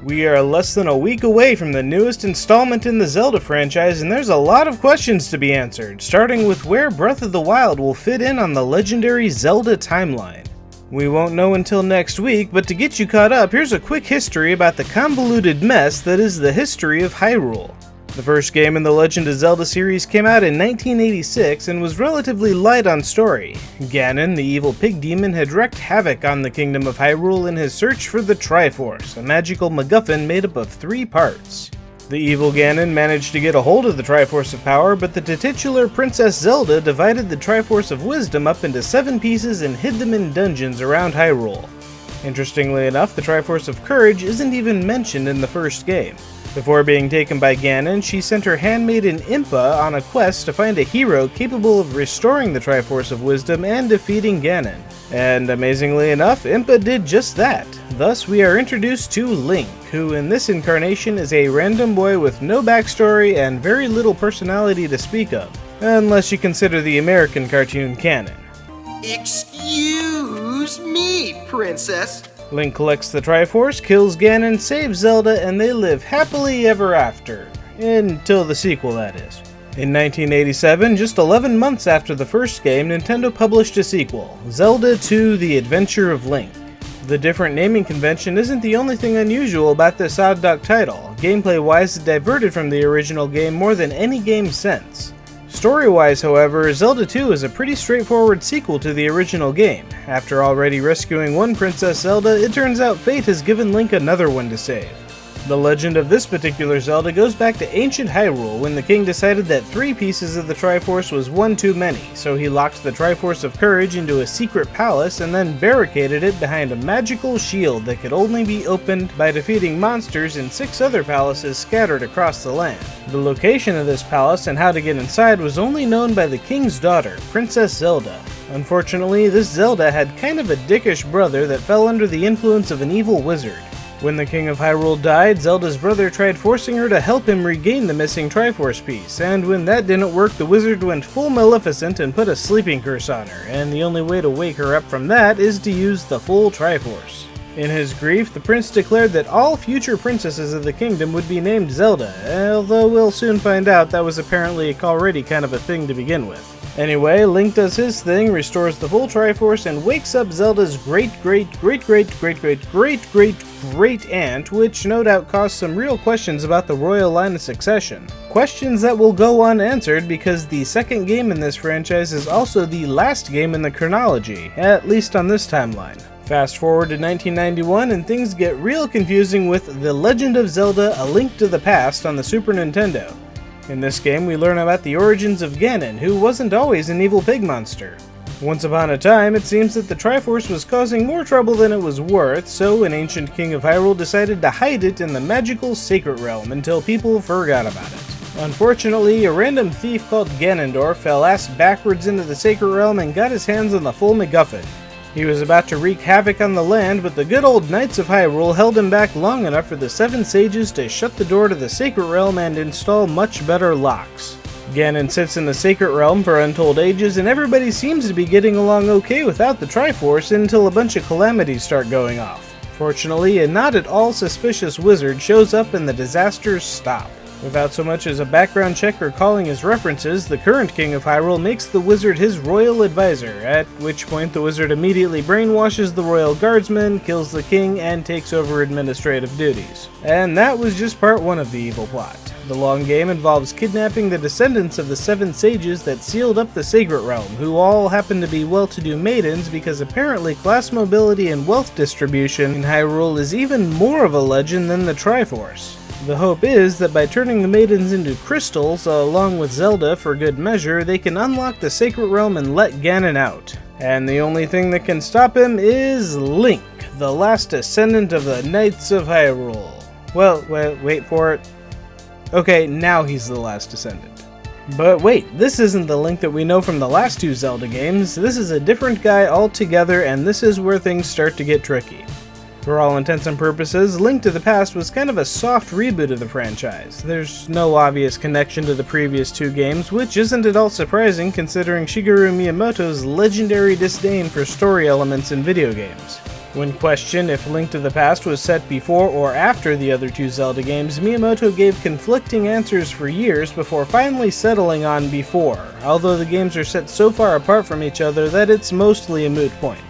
We are less than a week away from the newest installment in the Zelda franchise, and there's a lot of questions to be answered, starting with where Breath of the Wild will fit in on the legendary Zelda timeline. We won't know until next week, but to get you caught up, here's a quick history about the convoluted mess that is the history of Hyrule. The first game in the Legend of Zelda series came out in 1986 and was relatively light on story. Ganon, the evil pig demon, had wreaked havoc on the kingdom of Hyrule in his search for the Triforce, a magical MacGuffin made up of 3 parts. The evil Ganon managed to get a hold of the Triforce of Power, but the titular Princess Zelda divided the Triforce of Wisdom up into 7 pieces and hid them in dungeons around Hyrule. Interestingly enough, the Triforce of Courage isn't even mentioned in the first game. Before being taken by Ganon, she sent her handmaiden Impa on a quest to find a hero capable of restoring the Triforce of Wisdom and defeating Ganon. And amazingly enough, Impa did just that. Thus, we are introduced to Link, who in this incarnation is a random boy with no backstory and very little personality to speak of, unless you consider the American cartoon canon. Excuse me, princess. Link collects the Triforce, kills Ganon, saves Zelda, and they live happily ever after. Until the sequel, that is. In 1987, just 11 months after the first game, Nintendo published a sequel, Zelda 2: The Adventure of Link. The different naming convention isn't the only thing unusual about this odd duck title. Gameplay-wise, it diverted from the original game more than any game since. Story-wise, however, Zelda 2 is a pretty straightforward sequel to the original game. After already rescuing one Princess Zelda, it turns out fate has given Link another one to save. The legend of this particular Zelda goes back to ancient Hyrule when the king decided that 3 pieces of the Triforce was one too many, so he locked the Triforce of Courage into a secret palace and then barricaded it behind a magical shield that could only be opened by defeating monsters in 6 other palaces scattered across the land. The location of this palace and how to get inside was only known by the king's daughter, Princess Zelda. Unfortunately, this Zelda had kind of a dickish brother that fell under the influence of an evil wizard. When the King of Hyrule died, Zelda's brother tried forcing her to help him regain the missing Triforce piece, and when that didn't work, the wizard went full Maleficent and put a sleeping curse on her, and the only way to wake her up from that is to use the full Triforce. In his grief, the prince declared that all future princesses of the kingdom would be named Zelda, although we'll soon find out that was apparently already kind of a thing to begin with. Anyway, Link does his thing, restores the full Triforce, and wakes up Zelda's great-great-great-great-great-great-great-great-aunt, which no doubt caused some real questions about the royal line of succession. Questions that will go unanswered because the second game in this franchise is also the last game in the chronology, at least on this timeline. Fast forward to 1991 and things get real confusing with The Legend of Zelda: A Link to the Past on the Super Nintendo. In this game, we learn about the origins of Ganon, who wasn't always an evil pig monster. Once upon a time, it seems that the Triforce was causing more trouble than it was worth, so an ancient king of Hyrule decided to hide it in the magical Sacred Realm until people forgot about it. Unfortunately, a random thief called Ganondorf fell ass backwards into the Sacred Realm and got his hands on the full MacGuffin. He was about to wreak havoc on the land, but the good old Knights of Hyrule held him back long enough for the 7 sages to shut the door to the Sacred Realm and install much better locks. Ganon sits in the Sacred Realm for untold ages, and everybody seems to be getting along okay without the Triforce until a bunch of calamities start going off. Fortunately, a not at all suspicious wizard shows up and the disasters stop. Without so much as a background check or calling his references, the current King of Hyrule makes the wizard his royal advisor, at which point the wizard immediately brainwashes the royal guardsmen, kills the king, and takes over administrative duties. And that was just part 1 of the evil plot. The long game involves kidnapping the descendants of the 7 sages that sealed up the Sacred Realm, who all happen to be well-to-do maidens because apparently class mobility and wealth distribution in Hyrule is even more of a legend than the Triforce. The hope is that by turning the maidens into crystals, along with Zelda for good measure, they can unlock the Sacred Realm and let Ganon out. And the only thing that can stop him is Link, the last descendant of the Knights of Hyrule. Well, wait for it. Okay, now he's the last descendant. But wait, this isn't the Link that we know from the last 2 Zelda games. This is a different guy altogether, and this is where things start to get tricky. For all intents and purposes, Link to the Past was kind of a soft reboot of the franchise. There's no obvious connection to the previous 2 games, which isn't at all surprising considering Shigeru Miyamoto's legendary disdain for story elements in video games. When questioned if Link to the Past was set before or after the other two Zelda games, Miyamoto gave conflicting answers for years before finally settling on before, although the games are set so far apart from each other that it's mostly a moot point.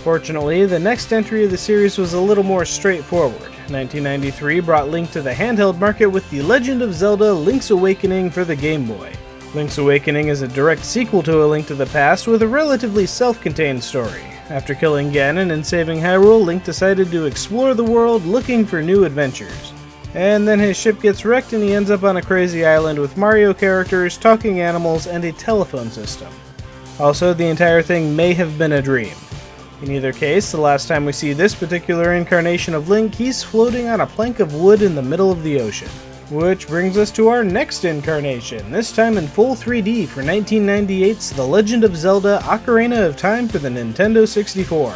Fortunately, the next entry of the series was a little more straightforward. 1993 brought Link to the handheld market with The Legend of Zelda: Link's Awakening for the Game Boy. Link's Awakening is a direct sequel to A Link to the Past with a relatively self-contained story. After killing Ganon and saving Hyrule, Link decided to explore the world looking for new adventures. And then his ship gets wrecked and he ends up on a crazy island with Mario characters, talking animals, and a telephone system. Also, the entire thing may have been a dream. In either case, the last time we see this particular incarnation of Link, he's floating on a plank of wood in the middle of the ocean. Which brings us to our next incarnation, this time in full 3D for 1998's The Legend of Zelda: Ocarina of Time for the Nintendo 64.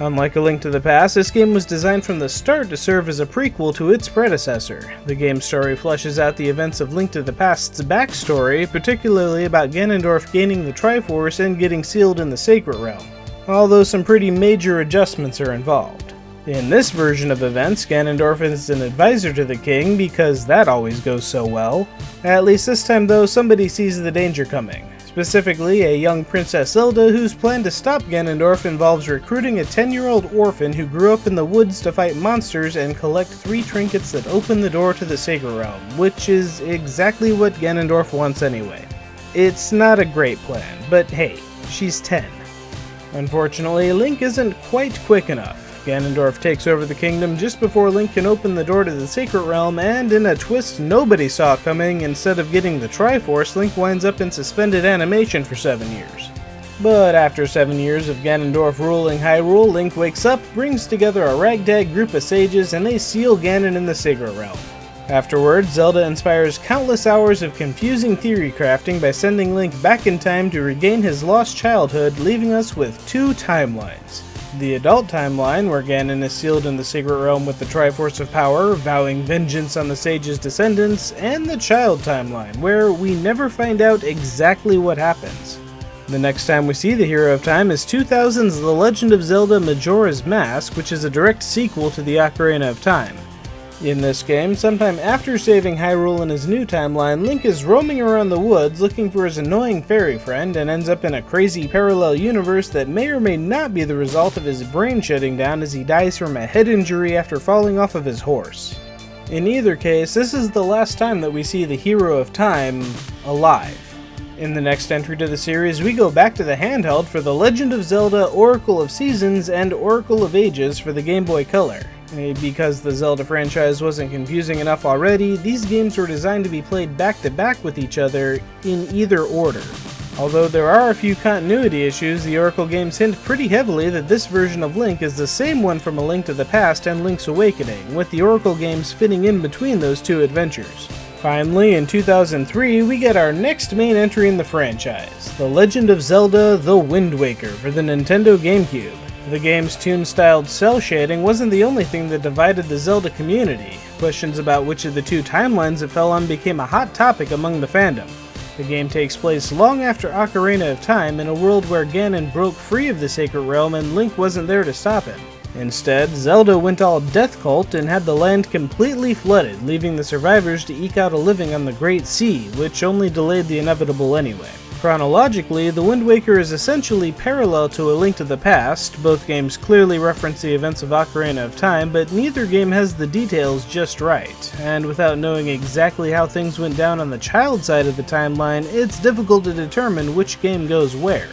Unlike A Link to the Past, this game was designed from the start to serve as a prequel to its predecessor. The game's story fleshes out the events of Link to the Past's backstory, particularly about Ganondorf gaining the Triforce and getting sealed in the Sacred Realm, although some pretty major adjustments are involved. In this version of events, Ganondorf is an advisor to the king because that always goes so well. At least this time though, somebody sees the danger coming. Specifically, a young Princess Zelda whose plan to stop Ganondorf involves recruiting a 10-year-old orphan who grew up in the woods to fight monsters and collect 3 trinkets that open the door to the Sacred Realm, which is exactly what Ganondorf wants anyway. It's not a great plan, but hey, she's 10. Unfortunately, Link isn't quite quick enough. Ganondorf takes over the kingdom just before Link can open the door to the Sacred Realm, and in a twist nobody saw coming, instead of getting the Triforce, Link winds up in suspended animation for 7 years. But after 7 years of Ganondorf ruling Hyrule, Link wakes up, brings together a ragtag group of sages, and they seal Ganon in the Sacred Realm. Afterwards, Zelda inspires countless hours of confusing theory crafting by sending Link back in time to regain his lost childhood, leaving us with 2 timelines. The adult timeline, where Ganon is sealed in the Sacred Realm with the Triforce of Power, vowing vengeance on the sage's descendants, and the child timeline, where we never find out exactly what happens. The next time we see the Hero of Time is 2000's The Legend of Zelda: Majora's Mask, which is a direct sequel to the Ocarina of Time. In this game, sometime after saving Hyrule in his new timeline, Link is roaming around the woods looking for his annoying fairy friend and ends up in a crazy parallel universe that may or may not be the result of his brain shutting down as he dies from a head injury after falling off of his horse. In either case, this is the last time that we see the Hero of Time alive. In the next entry to the series, we go back to the handheld for The Legend of Zelda: Oracle of Seasons and Oracle of Ages for the Game Boy Color. Because the Zelda franchise wasn't confusing enough already, these games were designed to be played back-to-back with each other in either order. Although there are a few continuity issues, the Oracle games hint pretty heavily that this version of Link is the same one from A Link to the Past and Link's Awakening, with the Oracle games fitting in between those two adventures. Finally, in 2003, we get our next main entry in the franchise, The Legend of Zelda: The Wind Waker for the Nintendo GameCube. The game's toon-styled cell shading wasn't the only thing that divided the Zelda community. Questions about which of the 2 timelines it fell on became a hot topic among the fandom. The game takes place long after Ocarina of Time in a world where Ganon broke free of the Sacred Realm and Link wasn't there to stop him. Instead, Zelda went all death cult and had the land completely flooded, leaving the survivors to eke out a living on the Great Sea, which only delayed the inevitable anyway. Chronologically, The Wind Waker is essentially parallel to A Link to the Past. Both games clearly reference the events of Ocarina of Time, but neither game has the details just right, and without knowing exactly how things went down on the child side of the timeline, it's difficult to determine which game goes where.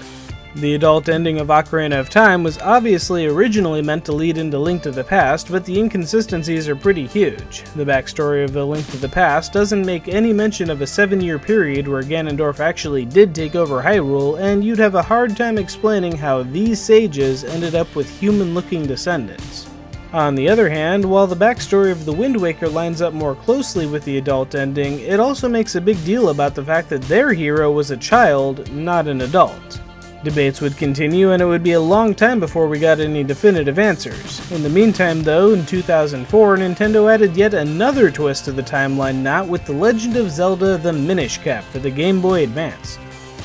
The adult ending of Ocarina of Time was obviously originally meant to lead into Link to the Past, but the inconsistencies are pretty huge. The backstory of A Link to the Past doesn't make any mention of a 7-year period where Ganondorf actually did take over Hyrule, and you'd have a hard time explaining how these sages ended up with human-looking descendants. On the other hand, while the backstory of The Wind Waker lines up more closely with the adult ending, it also makes a big deal about the fact that their hero was a child, not an adult. Debates would continue, and it would be a long time before we got any definitive answers. In the meantime though, in 2004, Nintendo added yet another twist to the timeline knot with The Legend of Zelda: The Minish Cap for the Game Boy Advance.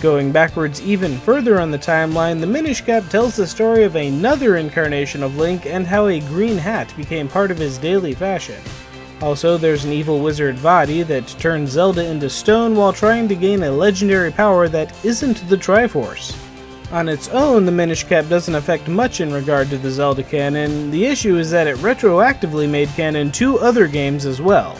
Going backwards even further on the timeline, the Minish Cap tells the story of another incarnation of Link and how a green hat became part of his daily fashion. Also, there's an evil wizard Vaati that turns Zelda into stone while trying to gain a legendary power that isn't the Triforce. On its own, the Minish Cap doesn't affect much in regard to the Zelda canon. The issue is that it retroactively made canon 2 other games as well.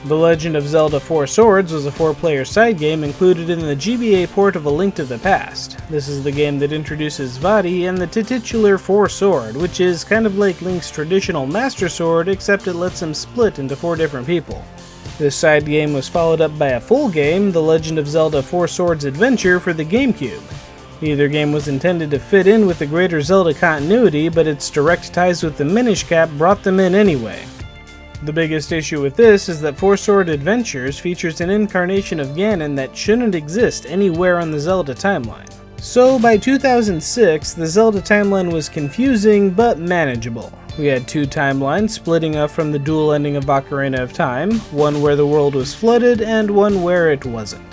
The Legend of Zelda 4 Swords was a 4-player side game included in the GBA port of A Link to the Past. This is the game that introduces Vaati and the titular 4 Sword, which is kind of like Link's traditional Master Sword, except it lets him split into 4 different people. This side game was followed up by a full game, The Legend of Zelda 4 Swords Adventure for the GameCube. Neither game was intended to fit in with the greater Zelda continuity, but its direct ties with the Minish Cap brought them in anyway. The biggest issue with this is that 4 Sword Adventures features an incarnation of Ganon that shouldn't exist anywhere on the Zelda timeline. So by 2006, the Zelda timeline was confusing but manageable. We had 2 timelines splitting up from the dual ending of Ocarina of Time, one where the world was flooded and one where it wasn't.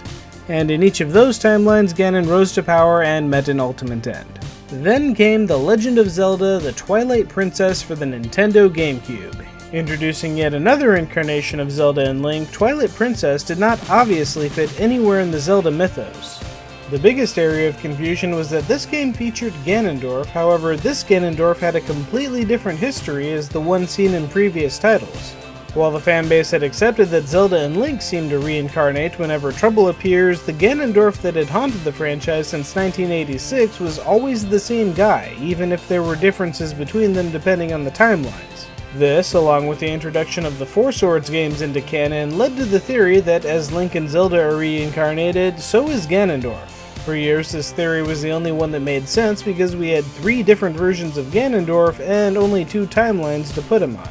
And in each of those timelines, Ganon rose to power and met an ultimate end. Then came The Legend of Zelda: The Twilight Princess for the Nintendo GameCube. Introducing yet another incarnation of Zelda and Link, Twilight Princess did not obviously fit anywhere in the Zelda mythos. The biggest area of confusion was that this game featured Ganondorf, however this Ganondorf had a completely different history as the one seen in previous titles. While the fanbase had accepted that Zelda and Link seemed to reincarnate whenever trouble appears, the Ganondorf that had haunted the franchise since 1986 was always the same guy, even if there were differences between them depending on the timelines. This, along with the introduction of the 4 Swords games into canon, led to the theory that as Link and Zelda are reincarnated, so is Ganondorf. For years, this theory was the only one that made sense because we had 3 different versions of Ganondorf and only 2 timelines to put him on.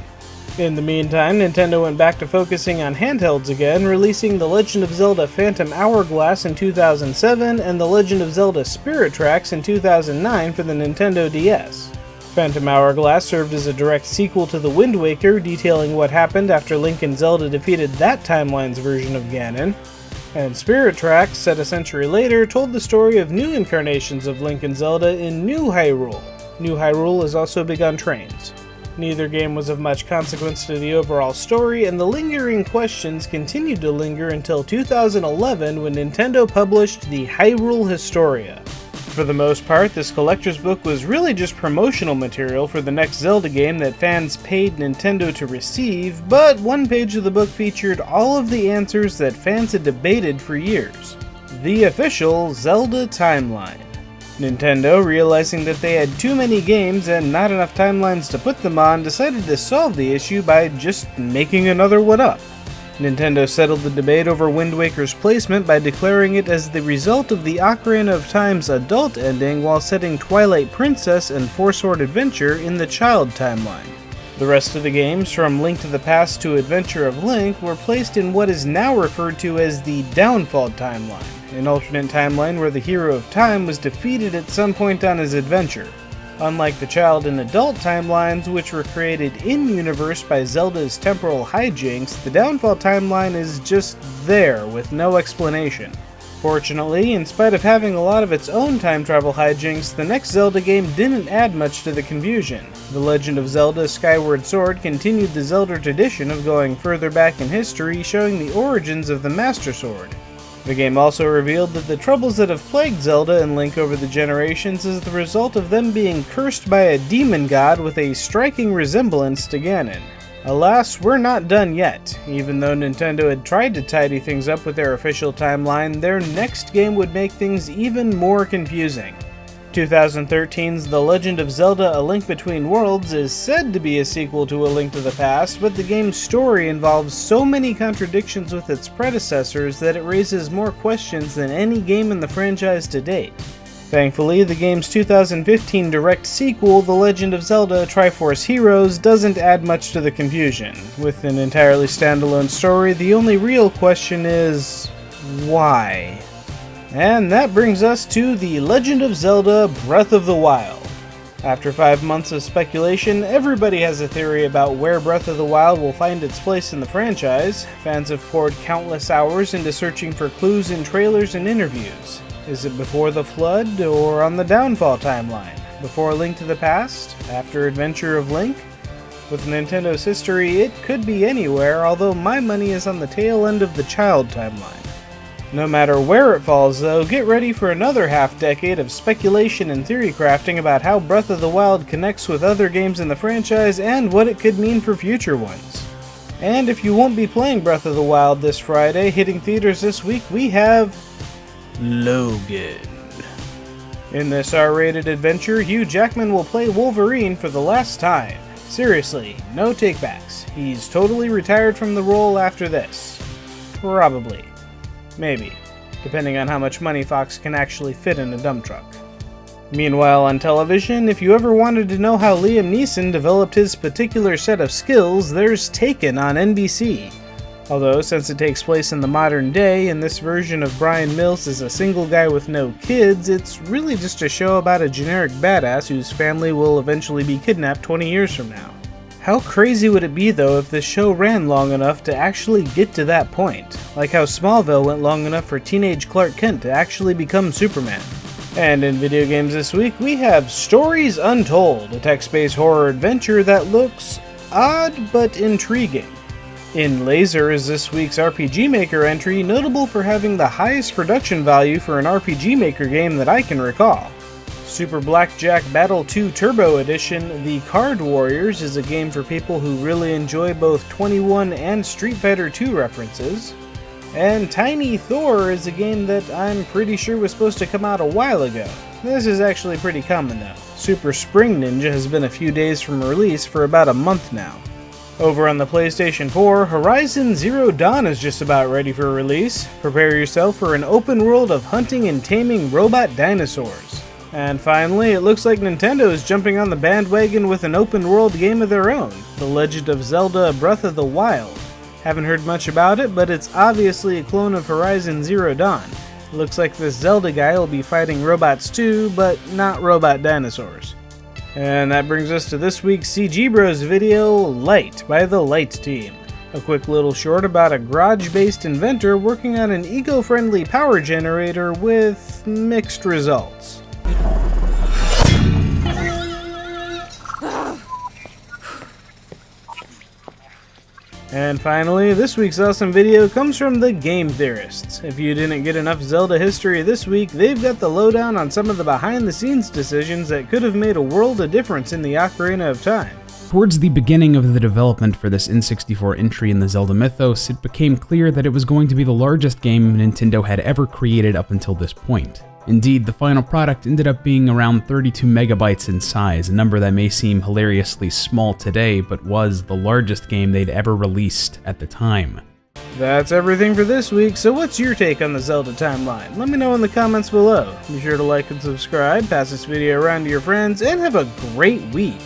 In the meantime, Nintendo went back to focusing on handhelds again, releasing The Legend of Zelda Phantom Hourglass in 2007 and The Legend of Zelda Spirit Tracks in 2009 for the Nintendo DS. Phantom Hourglass served as a direct sequel to The Wind Waker, detailing what happened after Link and Zelda defeated that timeline's version of Ganon. And Spirit Tracks, set a century later, told the story of new incarnations of Link and Zelda in New Hyrule. New Hyrule is also big on trains. Neither game was of much consequence to the overall story, and the lingering questions continued to linger until 2011 when Nintendo published the Hyrule Historia. For the most part, this collector's book was really just promotional material for the next Zelda game that fans paid Nintendo to receive, but one page of the book featured all of the answers that fans had debated for years. The official Zelda timeline. Nintendo, realizing that they had too many games and not enough timelines to put them on, decided to solve the issue by just making another one up. Nintendo settled the debate over Wind Waker's placement by declaring it as the result of the Ocarina of Time's adult ending while setting Twilight Princess and 4 Sword Adventure in the child timeline. The rest of the games, from Link to the Past to Adventure of Link, were placed in what is now referred to as the Downfall timeline, an alternate timeline where the hero of time was defeated at some point on his adventure. Unlike the child and adult timelines, which were created in-universe by Zelda's temporal hijinks, the Downfall timeline is just there with no explanation. Fortunately, in spite of having a lot of its own time travel hijinks, the next Zelda game didn't add much to the confusion. The Legend of Zelda Skyward Sword continued the Zelda tradition of going further back in history, showing the origins of the Master Sword. The game also revealed that the troubles that have plagued Zelda and Link over the generations is the result of them being cursed by a demon god with a striking resemblance to Ganon. Alas, we're not done yet. Even though Nintendo had tried to tidy things up with their official timeline, their next game would make things even more confusing. 2013's The Legend of Zelda: A Link Between Worlds is said to be a sequel to A Link to the Past, but the game's story involves so many contradictions with its predecessors that it raises more questions than any game in the franchise to date. Thankfully, the game's 2015 direct sequel, The Legend of Zelda: Triforce Heroes, doesn't add much to the confusion. With an entirely standalone story, the only real question is, why? And that brings us to The Legend of Zelda: Breath of the Wild. After 5 months of speculation, everybody has a theory about where Breath of the Wild will find its place in the franchise. Fans have poured countless hours into searching for clues in trailers and interviews. Is it before the Flood or on the Downfall timeline? Before Link to the Past? After Adventure of Link? With Nintendo's history, it could be anywhere, although my money is on the tail end of the Child timeline. No matter where it falls though, get ready for another half-decade of speculation and theory crafting about how Breath of the Wild connects with other games in the franchise and what it could mean for future ones. And if you won't be playing Breath of the Wild this Friday, hitting theaters this week, we have Logan. In this R-rated adventure, Hugh Jackman will play Wolverine for the last time. Seriously, no takebacks. He's totally retired from the role after this. Probably. Maybe. Depending on how much money Fox can actually fit in a dump truck. Meanwhile, on television, if you ever wanted to know how Liam Neeson developed his particular set of skills, there's Taken on NBC. Although, since it takes place in the modern day, and this version of Brian Mills is a single guy with no kids, it's really just a show about a generic badass whose family will eventually be kidnapped 20 years from now. How crazy would it be though if this show ran long enough to actually get to that point? Like how Smallville went long enough for teenage Clark Kent to actually become Superman. And in video games this week, we have Stories Untold, a text-based horror adventure that looks odd but intriguing. In Laser is this week's RPG Maker entry, notable for having the highest production value for an RPG Maker game that I can recall. Super Blackjack Battle 2 Turbo Edition, The Card Warriors is a game for people who really enjoy both 21 and Street Fighter 2 references. And Tiny Thor is a game that I'm pretty sure was supposed to come out a while ago. This is actually pretty common though. Super Spring Ninja has been a few days from release for about a month now. Over on the PlayStation 4, Horizon Zero Dawn is just about ready for release. Prepare yourself for an open world of hunting and taming robot dinosaurs. And finally, it looks like Nintendo is jumping on the bandwagon with an open world game of their own, The Legend of Zelda Breath of the Wild. Haven't heard much about it, but it's obviously a clone of Horizon Zero Dawn. It looks like this Zelda guy will be fighting robots too, but not robot dinosaurs. And that brings us to this week's CGBros video, Light by the Light Team. A quick little short about a garage-based inventor working on an eco-friendly power generator with mixed results. And finally, this week's awesome video comes from the Game Theorists. If you didn't get enough Zelda history this week, they've got the lowdown on some of the behind-the-scenes decisions that could have made a world of difference in the Ocarina of Time. Towards the beginning of the development for this N64 entry in the Zelda mythos, it became clear that it was going to be the largest game Nintendo had ever created up until this point. Indeed, the final product ended up being around 32 megabytes in size, a number that may seem hilariously small today, but was the largest game they'd ever released at the time. That's everything for this week, so what's your take on the Zelda timeline? Let me know in the comments below. Be sure to like and subscribe, pass this video around to your friends, and have a great week!